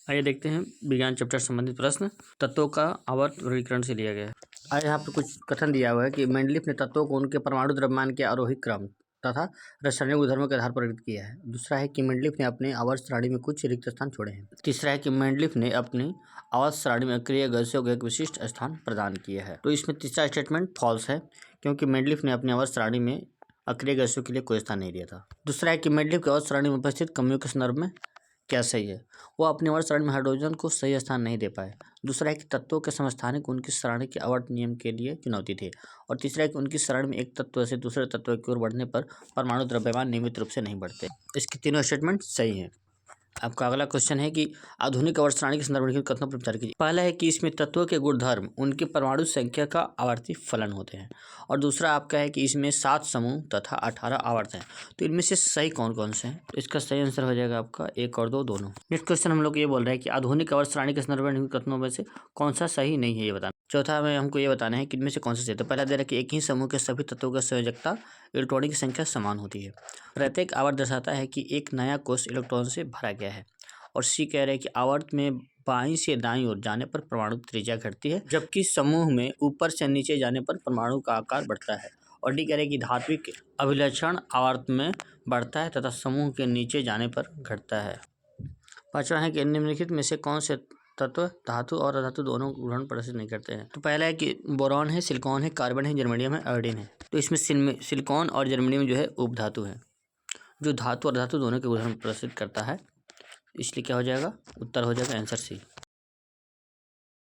आइए देखते हैं विज्ञान चैप्टर संबंधित प्रश्न। तत्वों का आवर्त वर्गीकरण से लिया गया है। आइए यहाँ पर कुछ कथन दिया हुआ है कि मेंडलीफ ने तत्वों को उनके परमाणु द्रव्यमान के आरोही क्रम तथा रासायनिक गुणधर्मों के आधार पर वर्गीकृत किया है। दूसरा है कि मेंडलीफ ने अपने आवर्त सारणी में कुछ रिक्त स्थान छोड़े हैं। तीसरा है कि मेंडलीफ ने अपनी आवर्त सारणी में अक्रिय गैसों को एक विशिष्ट स्थान प्रदान किया है। तो इसमें तीसरा स्टेटमेंट फॉल्स है, क्योंकि मेंडलीफ ने अपनी आवर्त सारणी में अक्रिय गैसों के लिए कोई स्थान नहीं दिया था। दूसरा है कि मेंडलीफ की आवर्त सारणी में उपस्थित कमियों के संदर्भ में क्या सही है, वो अपनी आवर्त सारणी में हाइड्रोजन को सही स्थान नहीं दे पाए। दूसरा है कि तत्वों के समस्थानिक उनकी सारणी के आवर्त नियम के लिए चुनौती थे। और तीसरा है कि उनकी सारणी में एक तत्व से दूसरे तत्व की ओर बढ़ने पर परमाणु द्रव्यमान नियमित रूप से नहीं बढ़ते। इसके तीनों स्टेटमेंट सही हैं। आपका अगला क्वेश्चन है कि आधुनिक आवर्त सारणी के संदर्भ में कथनों पर विचार कीजिए। पहला है कि इसमें तत्वों के गुणधर्म उनकी परमाणु संख्या का आवर्ती फलन होते हैं। और दूसरा आपका है कि इसमें 7 समूह तथा 18 आवर्त हैं। तो इनमें से सही कौन कौन से हैं? तो इसका सही आंसर हो जाएगा आपका 1 और 2 दोनों। नेक्स्ट क्वेश्चन हम लोग ये बोल रहे हैं कि आधुनिक आवर्त सारणी के संदर्भ में कथनों में से कौन सा सही नहीं है, ये बताना। चौथा में हमको ये बताना है कि इनमें से कौन सा सही है। तो पहला दे रहा है कि एक ही समूह के सभी तत्वों की संयोजकता इलेक्ट्रॉनों की संख्या समान होती है। प्रत्येक आवर्त दर्शाता है कि एक नया कोष इलेक्ट्रॉन से भरा गया है। और सी कह रहे हैं कि आवर्त में बाईं से दाईं ओर जाने पर परमाणु त्रिज्या घटती है, जबकि समूह में ऊपर से नीचे जाने पर परमाणु का आकार बढ़ता है। और डी कह रहे हैं कि धात्विक अभिलक्षण आवर्त में बढ़ता है तथा समूह के नीचे जाने पर घटता है। पांचवा है कि निम्नलिखित में से कौन से तत्व धातु और अधातु दोनों ग्रहण प्रदर्शित नहीं करते हैं। तो पहला है कि बोरॉन है, सिलिकॉन है, कार्बन है, जर्मेनियम है, आयोडीन है। तो इसमें सिलिकॉन और जर्मेनियम जो है उपधातु है, जो धातु और धातु दोनों के गुणधर्म प्रदर्शित करता है। इसलिए क्या हो जाएगा, उत्तर हो जाएगा आंसर सी।